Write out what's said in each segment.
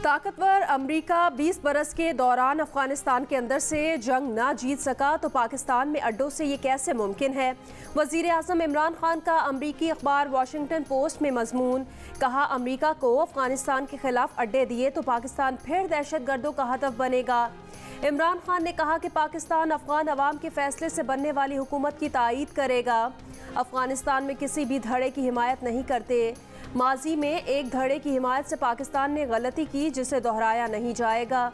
ताकतवर अमरीका 20 बरस के दौरान अफगानिस्तान के अंदर से जंग ना जीत सका तो पाकिस्तान में अड्डों से ये कैसे मुमकिन है। वज़ीर आज़म इमरान खान का अमरीकी अखबार वाशिंगटन पोस्ट में मजमून, कहा अमरीका को अफगानिस्तान के खिलाफ अड्डे दिए तो पाकिस्तान फिर दहशतगर्दों का हदफ बनेगा। इमरान खान ने कहा कि पाकिस्तान अफगान अवाम के फैसले से बनने वाली हुकूमत की तायीद करेगा। अफगानिस्तान में किसी भी धड़े की हिमायत नहीं करते। माजी में एक धड़े की हिमायत से पाकिस्तान ने गलती की जिसे दोहराया नहीं जाएगा।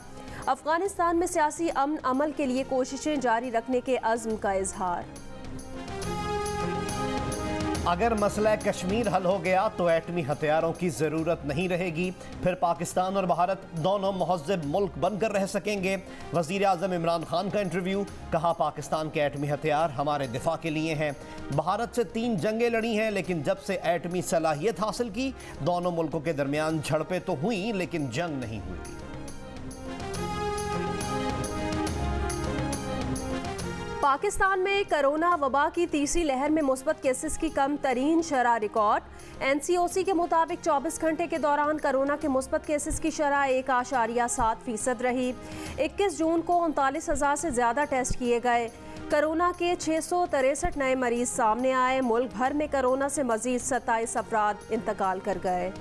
अफगानिस्तान में सियासी अमन अमल के लिए कोशिशें जारी रखने के अज़्म का इजहार। अगर मसला कश्मीर हल हो गया तो एटमी हथियारों की ज़रूरत नहीं रहेगी, फिर पाकिस्तान और भारत दोनों मुहज़्ज़ब मुल्क बनकर रह सकेंगे। वज़ीर आज़म इमरान खान का इंटरव्यू, कहा पाकिस्तान के एटमी हथियार हमारे दिफा के लिए हैं। भारत से 3 जंगें लड़ी हैं, लेकिन जब से एटमी सलाहियत हासिल की दोनों मुल्कों के दरमियान झड़पें तो हुई लेकिन जंग नहीं हुई। पाकिस्तान में कोरोना वबा की तीसरी लहर में मुस्बत केसेस की कम तरीन शरह रिकॉर्ड। NCOC के मुताबिक 24 घंटे के दौरान कोरोना के मुस्बत केसेस की शरह 1.7% रही। 21 जून को 39,000 से ज़्यादा टेस्ट किए गए। कोरोना के 663 नए मरीज सामने आए। मुल्क भर में कोरोना से मजीद 27 अफराद इंतकाल कर गए।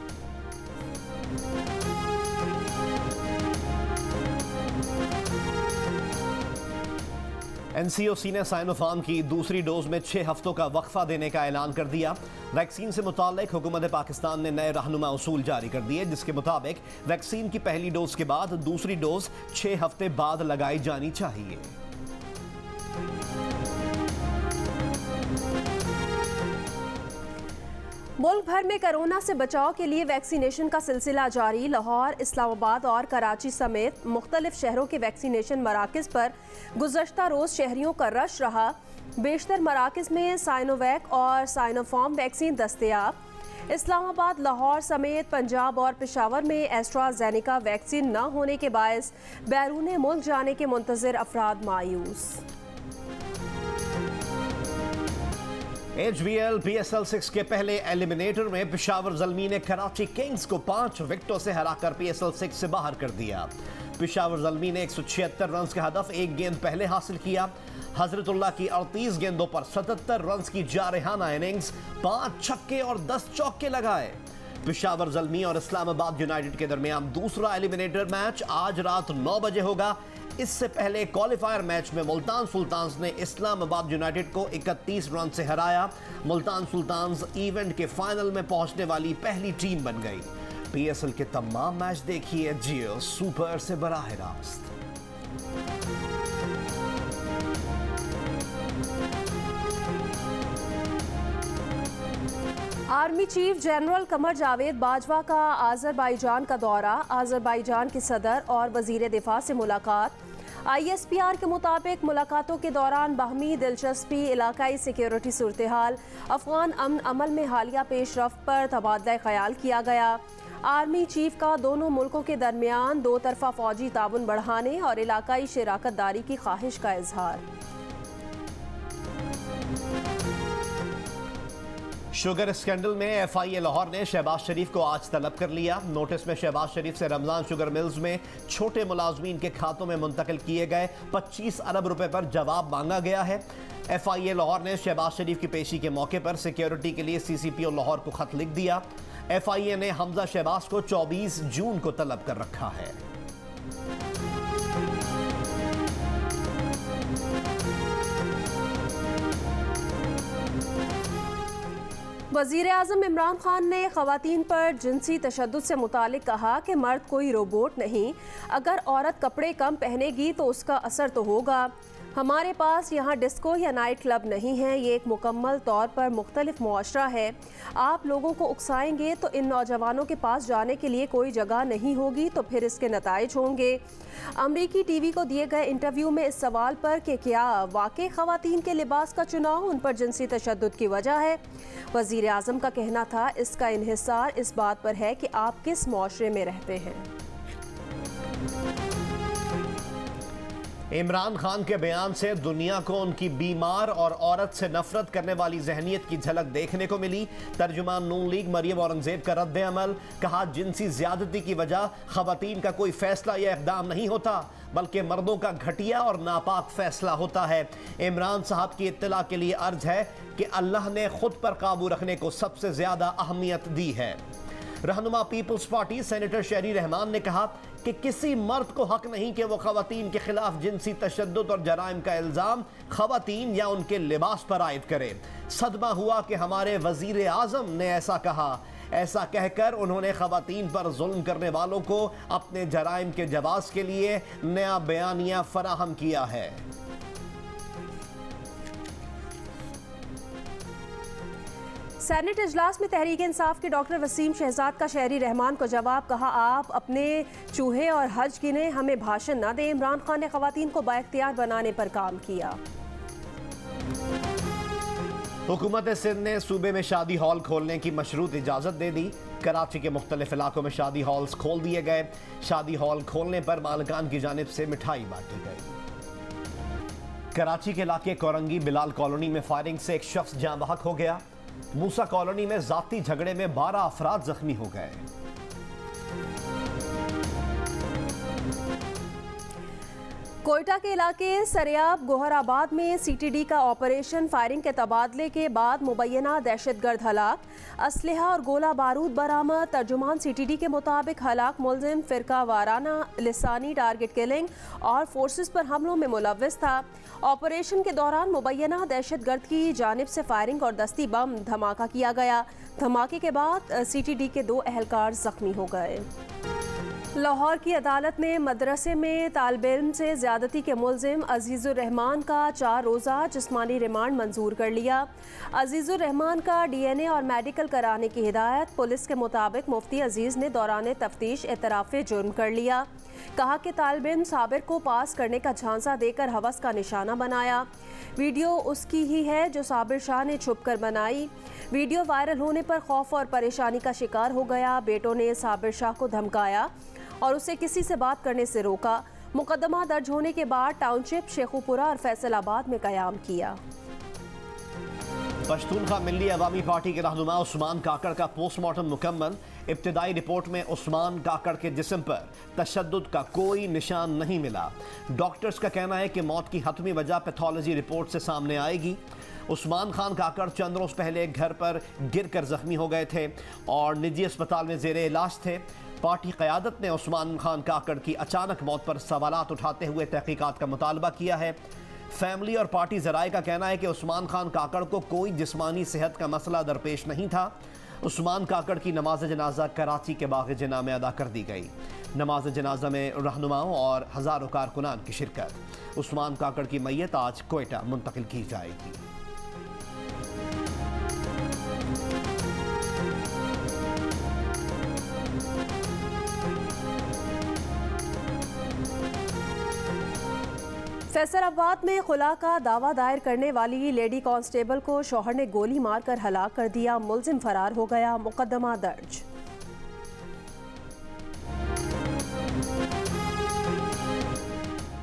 NCOC ने साइनोफार्म की दूसरी डोज में 6 हफ्तों का वक्फा देने का ऐलान कर दिया। वैक्सीन से मुताल्लिक हुकूमत पाकिस्तान ने नए रहनुमा उसूल जारी कर दिए, जिसके मुताबिक वैक्सीन की पहली डोज के बाद दूसरी डोज 6 हफ्ते बाद लगाई जानी चाहिए। मुल्क भर में कोरोना से बचाव के लिए वैक्सीनेशन का सिलसिला जारी। लाहौर, इस्लामाबाद और कराची समेत मुख्तलिफ शहरों के वैक्सीनेशन मराकज़ पर गुज़श्ता रोज़ शहरियों का रश रहा। बेशतर मराकज़ में साइनोवैक और साइनोफार्म वैक्सीन दस्तयाब। इस्लामाबाद, लाहौर समेत पंजाब और पेशावर में एस्ट्राजेनेका वैक्सीन न होने के बायस बैरून मुल्क जाने के मुंतज़िर अफराद मायूस। HBL PSL 6 के पहले एलिमिनेटर में पेशावर ज़ल्मी ने कराची किंग्स को 5 विकेटों से हराकर PSL 6 से बाहर कर दिया। पेशावर ज़ल्मी ने 176 रन का हदफ 1 गेंद पहले हासिल किया। हजरतुल्लाह की 38 गेंदों पर 77 रन की जारहाना इनिंग्स, 5 छक्के और 10 चौके लगाए। पेशावर ज़ल्मी और इस्लामाबाद यूनाइटेड के दरमियान दूसरा एलिमिनेटर मैच आज रात 9 बजे होगा। इससे पहले क्वालिफायर मैच में मुल्तान सुल्तान्स ने इस्लामाबाद यूनाइटेड को 31 रन से हराया। मुल्तान सुल्तान्स इवेंट के फाइनल में पहुंचने वाली पहली टीम बन गई। PSL के तमाम मैच देखिए जियो सुपर से बराह रास्त। Army chief general Qamar Javed Bajwa का आज़रबाईजान का दौरा। आज़रबाईजान के सदर और वज़ीर दिफा से मुलाकात। ISPR के मुताबिक मुलाकातों के दौरान बाहमी दिलचस्पी, इलाकाई सिक्योरिटी सूरत हाल, अफगान अमन अमल में हालिया पेशरफ्त पर तबादला ख्याल किया गया। आर्मी चीफ का दोनों मुल्कों के दरमियान 2 तरफ़ा फ़ौजी ताउन बढ़ाने और इलाकाई शराकत दारी की ख्वाहिश का इजहार। शुगर स्कैंडल में FIA लाहौर ने शहबाज शरीफ को आज तलब कर लिया। नोटिस में शहबाज शरीफ से रमजान शुगर मिल्स में छोटे मुलाजमीन के खातों में मुंतकिल किए गए 25 अरब रुपए पर जवाब मांगा गया है। FIA लाहौर ने शहबाज शरीफ की पेशी के मौके पर सिक्योरिटी के लिए CCPO लाहौर को खत लिख दिया। FIA ने हमजा शहबाज को 24 जून को तलब कर रखा है। वज़ीर आज़म इमरान खान ने ख़वातीन पर जिनसी तशद्दुद से मुतालिक कहा कि मर्द कोई रोबोट नहीं, अगर औरत कपड़े कम पहनेगी तो उसका असर तो होगा। हमारे पास यहाँ डिस्को या नाइट क्लब नहीं है, ये एक मुकम्मल तौर पर मुख्तलिफ मुआशरा है। आप लोगों को उकसाएंगे तो इन नौजवानों के पास जाने के लिए कोई जगह नहीं होगी, तो फिर इसके नताइज होंगे। अमरीकी TV को दिए गए इंटरव्यू में इस सवाल पर कि क्या वाकई ख़वातीन के लिबास का चुनाव उन पर जिनसी तशद्दुद की वजह है, वज़ीर आज़म का कहना था इसका इन्हिसार इस बात पर है कि आप किस मुआशरे में रहते हैं। इमरान खान के बयान से दुनिया को उनकी बीमार और औरत से नफरत करने वाली जहनीत की झलक देखने को मिली। तर्जुमान नून लीग मरियम औरंगजेब का रद्द अमल, कहा जिनसी ज्यादती की वजह खवातीन का कोई फैसला या इकदाम नहीं होता बल्कि मर्दों का घटिया और नापाक फैसला होता है। इमरान साहब की इत्तला के लिए अर्ज है कि अल्लाह ने खुद पर काबू रखने को सबसे ज्यादा अहमियत दी है। रहनुमा पीपल्स पार्टी सेनेटर शहरी रहमान ने कहा कि किसी मर्द को हक नहीं कि वो खवातीन के खिलाफ जिनसी तशद्दुद और जराइम का इल्ज़ाम खवातीन या उनके लिबास पर आयद करे। सदमा हुआ कि हमारे वजीर आज़म ने ऐसा कहा। ऐसा कहकर उन्होंने खवातीन पर जुल्म करने वालों को अपने जराइम के जवाब के लिए नया बयानिया फराहम किया है। सेनेट इजलास में तहरीक इंसाफ के डॉक्टर वसीम शहजाद का शहरी रहमान को जवाब, कहा आप अपने चूहे और हज गिने, हमें भाषण न दें। इमरान खान ने खवातीन को बाइख्तियार बनाने पर काम किया। हुकूमत सिंध ने सूबे में शादी हॉल खोलने की मशरूत इजाज़त दे दी। कराची के मुख्तलिफ इलाकों में शादी हॉल्स खोल दिए गए। शादी हॉल खोलने पर मालिकान की जानिब से मिठाई बांटी गई। कराची के इलाके कोरंगी बिलाल कॉलोनी में फायरिंग से एक शख्स जाँ बहक हो गया। मूसा कॉलोनी में जाती झगड़े में 12 अफराद जख्मी हो गए। कोयटा के इलाके सरियाब गोहराबाद में सीटीडी का ऑपरेशन, फायरिंग के तबादले के बाद मुबैना दहशतगर्द हलाक, असलहा और गोला बारूद बरामद। तर्जुमान सीटीडी के मुताबिक हलाक मुलजिम फिरका वाराना लिसानी टारगेट किलिंग और फोर्सेस पर हमलों में मुलव्विस था। ऑपरेशन के दौरान मुबैना दहशतगर्द की जानिब से फायरिंग और दस्ती बम धमाका किया गया। धमाके के बाद सीटीडी के 2 एहलकार जख्मी हो गए। लाहौर की अदालत ने मदरसे में तालिबे इल्म से ज्यादती के मुलजिम अजीजुर रहमान का 4 रोज़ा जिस्मानी रिमांड मंजूर कर लिया। अजीजुर रहमान का DNA और मेडिकल कराने की हिदायत। पुलिस के मुताबिक मुफ्ती अजीज ने दौरान तफ्तीश एतराफ़े जुर्म कर लिया। कहा कि तालिबे इल्म साबिर को पास करने का झांसा देकर हवस का निशाना बनाया। वीडियो उसकी ही है जो साबिर शाह ने छुप कर बनाई। वीडियो वायरल होने पर खौफ और परेशानी का शिकार हो गया। बेटों ने साबिर शाह को धमकाया और उसे किसी से बात करने से रोका। मुकदमा दर्ज होने के बाद टाउनशिप शेखुपुरा और फैसलाबाद में कयाम किया। पश्तूनखा मिल्ली अवामी पार्टी के रहनुमा उस्मान काकड़ का पोस्टमार्टम मुकम्मल। इब्तिदाई रिपोर्ट में उस्मान काकड़ के जिस्म पर तशद्दुद का कोई निशान नहीं मिला। डॉक्टर्स का कहना है कि मौत की हतमी वजह पैथोलॉजी रिपोर्ट से सामने आएगी। उस्मान खान काकड़ चंद रोज पहले घर पर गिर कर जख्मी हो गए थे और निजी अस्पताल में जेरे इलाज थे। पार्टी क़यादत ने उस्मान खान काकड़ की अचानक मौत पर सवालात उठाते हुए तहकीकात का मुतालबा किया है। फैमिली और पार्टी ज़राए का कहना है कि उस्मान खान काकड़ को कोई जिस्मानी सेहत का मसला दरपेश नहीं था। उस्मान काकड़ की नमाज जनाजा कराची के बाग़ जिना में अदा कर दी गई। नमाज जनाजा में रहनुमाओं और हज़ारों कारकुनान की शिरकत। उस्मान काकड़ की मैयत आज कोयटा मुंतकिल की जाएगी। फैसलाबाद में खुला का दावा दायर करने वाली लेडी कांस्टेबल को शौहर ने गोली मारकर हलाक कर दिया। मुलजिम फरार हो गया। मुकदमा दर्ज।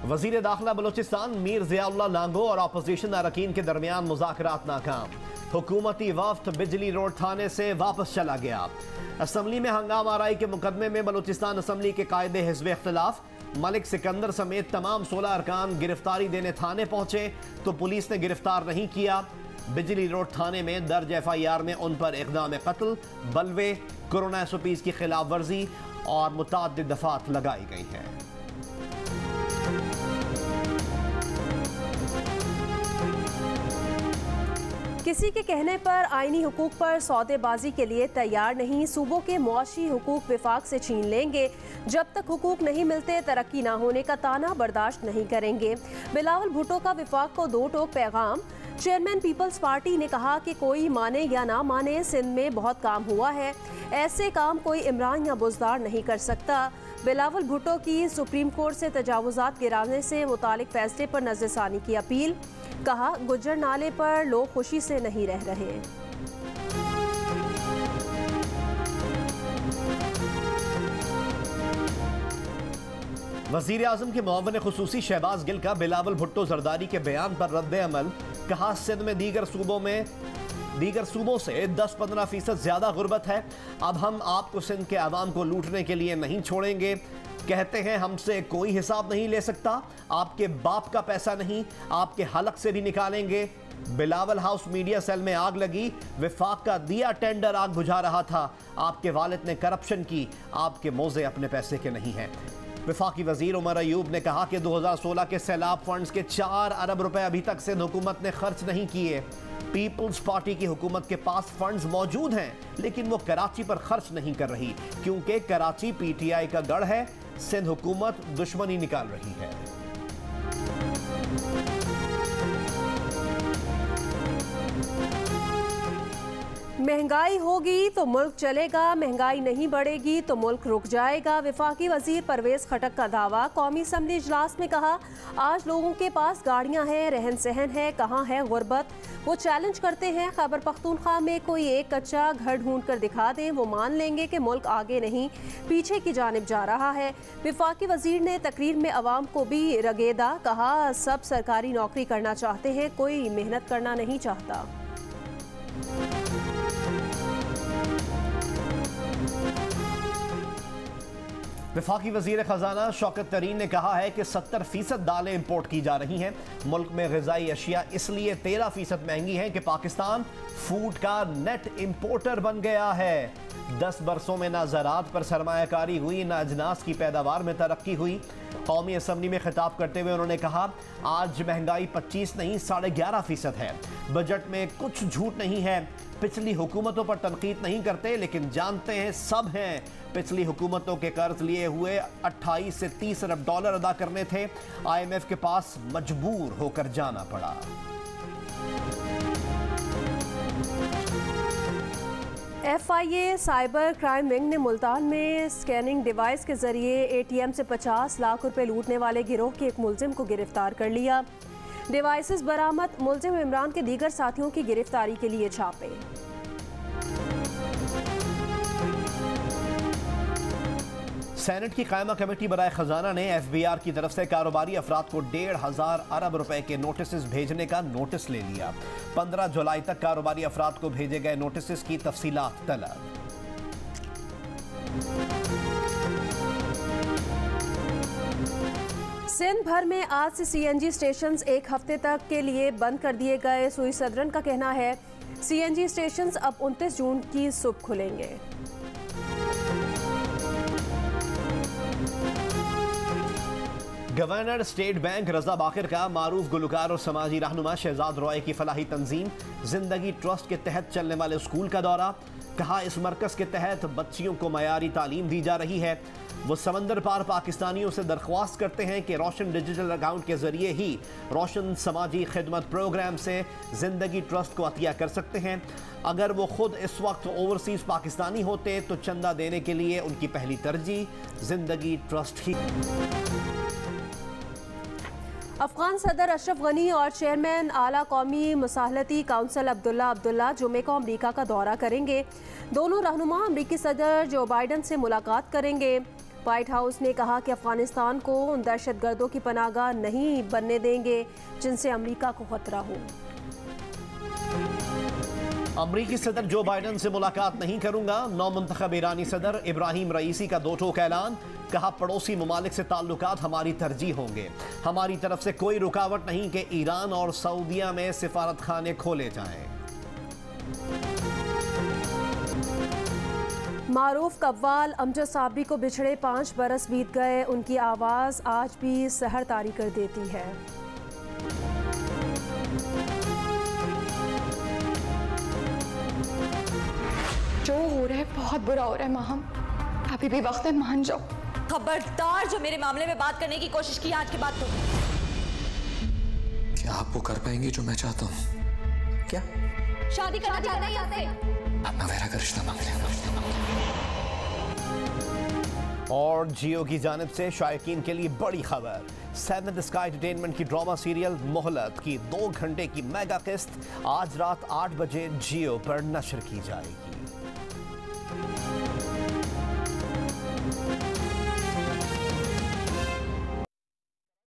वजीर दाखिला बलोचिस्तान मीर ज़ियाउल्लाह नांगो और अपोजिशन अरकान के दरमियान मुज़ाकरात नाकाम। हुकूमती वफ्द बिजली रोड थाने से वापस चला गया। असम्बली में हंगामा आराई के मुकदमे में बलोचिस्तान असम्बली के कायदे हिज़्ब इख्तिलाफ मलिक सिकंदर समेत तमाम 16 अरकान गिरफ्तारी देने थाने पहुंचे तो पुलिस ने गिरफ्तार नहीं किया। बिजली रोड थाने में दर्ज FIR में उन पर इक़दाम कत्ल, बलवे, कोरोना SOPs की खिलाफ वर्जी और मुतअद्दिद दफात लगाई गई हैं। किसी के कहने पर आईनी हुकूक पर सौदेबाजी के लिए तैयार नहीं। सूबों के मुआशी हुकूक विफाक से छीन लेंगे। जब तक हुकूक नहीं मिलते तरक्की ना होने का ताना बर्दाश्त नहीं करेंगे। बिलावल भुट्टो का विफाक को 2 टोक पैगाम। चेयरमैन पीपल्स पार्टी ने कहा कि कोई माने या ना माने, सिंध में बहुत काम हुआ है। ऐसे काम कोई इमरान या बुजदार नहीं कर सकता। बिलावल भुट्टो की सुप्रीम कोर्ट से तजावुजात गिराने से मुतालिक फैसले पर नज़रसानी की अपील। कहा गुज्जर नाले पर लोग खुशी से नहीं रह रहे। वजीर आजम के मुआविन खुसूसी शहबाज गिल का बिलावल भुट्टो जरदारी के बयान पर रद्द अमल। कहा सिंध में दीगर सूबों से 10-15% ज्यादा गुर्बत है। अब हम आपको सिंध के अवाम को लूटने के लिए नहीं छोड़ेंगे। कहते हैं हमसे कोई हिसाब नहीं ले सकता, आपके बाप का पैसा नहीं, आपके हलक से भी निकालेंगे। बिलावल हाउस मीडिया सेल में आग लगी, विफाक का दिया टेंडर आग बुझा रहा था। आपके वालिद ने करप्शन की, आपके मोजे अपने पैसे के नहीं हैं। विफाकी वजीर उमर अयूब ने कहा कि 2016 के सैलाब फंड्स के 4 अरब रुपए अभी तक सिंध हुकूमत ने खर्च नहीं किए। पीपल्स पार्टी की हुकूमत के पास फंड्स मौजूद हैं, लेकिन वो कराची पर खर्च नहीं कर रही, क्योंकि कराची पीटीआई का गढ़ है। सिंध हुकूमत दुश्मनी निकाल रही है। महंगाई होगी तो मुल्क चलेगा, महंगाई नहीं बढ़ेगी तो मुल्क रुक जाएगा। वफाकी वजीर परवेज खटक का दावा। कौमी असम्बली इजलास में कहा, आज लोगों के पास गाड़ियां हैं, रहन सहन है, कहाँ है गुर्बत। वो चैलेंज करते हैं खैबर पख्तूनख्वा में कोई एक कच्चा घर ढूंढ कर दिखा दें, वो मान लेंगे कि मुल्क आगे नहीं पीछे की जानिब जा रहा है। वफाकी वजीर ने तकरीर में अवाम को भी रगेदा। कहा, सब सरकारी नौकरी करना चाहते हैं, कोई मेहनत करना नहीं चाहता। वफाकी वजीर खजाना शौकत तरीन ने कहा है कि 70% दालें इम्पोर्ट की जा रही हैं। मुल्क में ग़िज़ाई अशिया इसलिए 13% महंगी हैं कि पाकिस्तान फूड का नेट इम्पोर्टर बन गया है। 10 बरसों में ना ज़राअत पर सरमायाकारी हुई, ना अजनास की पैदावार में तरक्की हुई। कौमी असम्बली में खिताब करते हुए उन्होंने कहा, आज महंगाई 25 नहीं 11.5% है। बजट में कुछ झूठ नहीं है। पिछली हुकूमतों पर तनकीद नहीं करते, लेकिन जानते हैं सब हैं पिछली हुकूमतों के कर्ज लिए हुए 28 से 30 अरब डॉलर अदा करने थे। IMF के पास मजबूर होकर जाना पड़ा। FIA साइबर क्राइम विंग ने मुल्तान में स्कैनिंग डिवाइस के जरिए ATM से 50 लाख रुपए लूटने वाले गिरोह के एक मुलजिम को गिरफ्तार कर लिया। डिवाइसेस बरामद, मुलजिम इमरान के दीगर साथियों की गिरफ्तारी के लिए छापे। सेनेट की कायमा कमेटी बराए खजाना ने FBR की तरफ से कारोबारी अफराद को 1,500 अरब रुपए के नोटिस भेजने का नोटिस ले लिया। 15 जुलाई तक कारोबारी अफराद को भेजे गए नोटिस की तफसीलात तलब। सिंध भर में आज से CNG स्टेशंस एक हफ्ते तक के लिए बंद कर दिए गए। सुई सदरन का कहना है CNG स्टेशंस अब 29 जून की सुबह खुलेंगे। गवर्नर स्टेट बैंक रजा बाकिर का मारूफ गुलकार और समाजी रहनुमा शहजाद रॉय की फलाही तंजीम जिंदगी ट्रस्ट के तहत चलने वाले स्कूल का दौरा। कहा, इस मरकज के तहत बच्चियों को मयारी तालीम दी जा रही है। वो समंदर पार पाकिस्तानियों से दरख्वास्त करते हैं कि रोशन डिजिटल अकाउंट के जरिए ही रोशन समाजी खिदमत प्रोग्राम से जिंदगी ट्रस्ट को अतिया कर सकते हैं। अगर वो खुद इस वक्त ओवरसीज पाकिस्तानी होते तो चंदा देने के लिए उनकी पहली तरजीह जिंदगी ट्रस्ट ही। अफगान सदर अशरफ गनी और चेयरमैन आला कौमी मुसाहलती काउंसिल अब्दुल्ला जुमे को अमरीका का दौरा करेंगे। दोनों रहनुमा अमरीकी सदर जो बाइडन से मुलाकात करेंगे। व्हाइट हाउस ने कहा कि अफगानिस्तान को उन दहशतगर्दों की पनाहगाह नहीं बनने देंगे जिनसे अमरीका को खतरा हो। अमरीकी सदर जो बाइडन से मुलाकात नहीं करूंगा। नौमुंतखब ईरानी सदर इब्राहिम रईसी का दो टोक ऐलान। कहा, पड़ोसी ममालिक से ताल्लुकात हमारी तरजीह होंगे। हमारी तरफ से कोई रुकावट नहीं कि ईरान और सऊदिया में सिफारत खाने खोले जाएं। मारूफ कव्वाल अमजद साबरी को बिछड़े 5 बरस बीत गए। उनकी आवाज़ आज भी सहर तारी कर देती है। जो हो रहा है बहुत बुरा हो रहा है माहम, अभी भी वक्त है, मान जाओ। खबरदार जो मेरे मामले में बात करने की कोशिश की आज के बाद तो। क्या आप वो कर पाएंगे जो मैं चाहता हूँ? क्या शादी करना चाहते हैं? अपना वैरा का रिश्ता मांग लें। और जियो की जानिब से शायकीन के लिए बड़ी खबर। 7th स्काई एंटरटेनमेंट की ड्रामा सीरियल मोहलत की 2 घंटे की मेगा किस्त आज रात 8 बजे जियो पर नशर की जाएगी।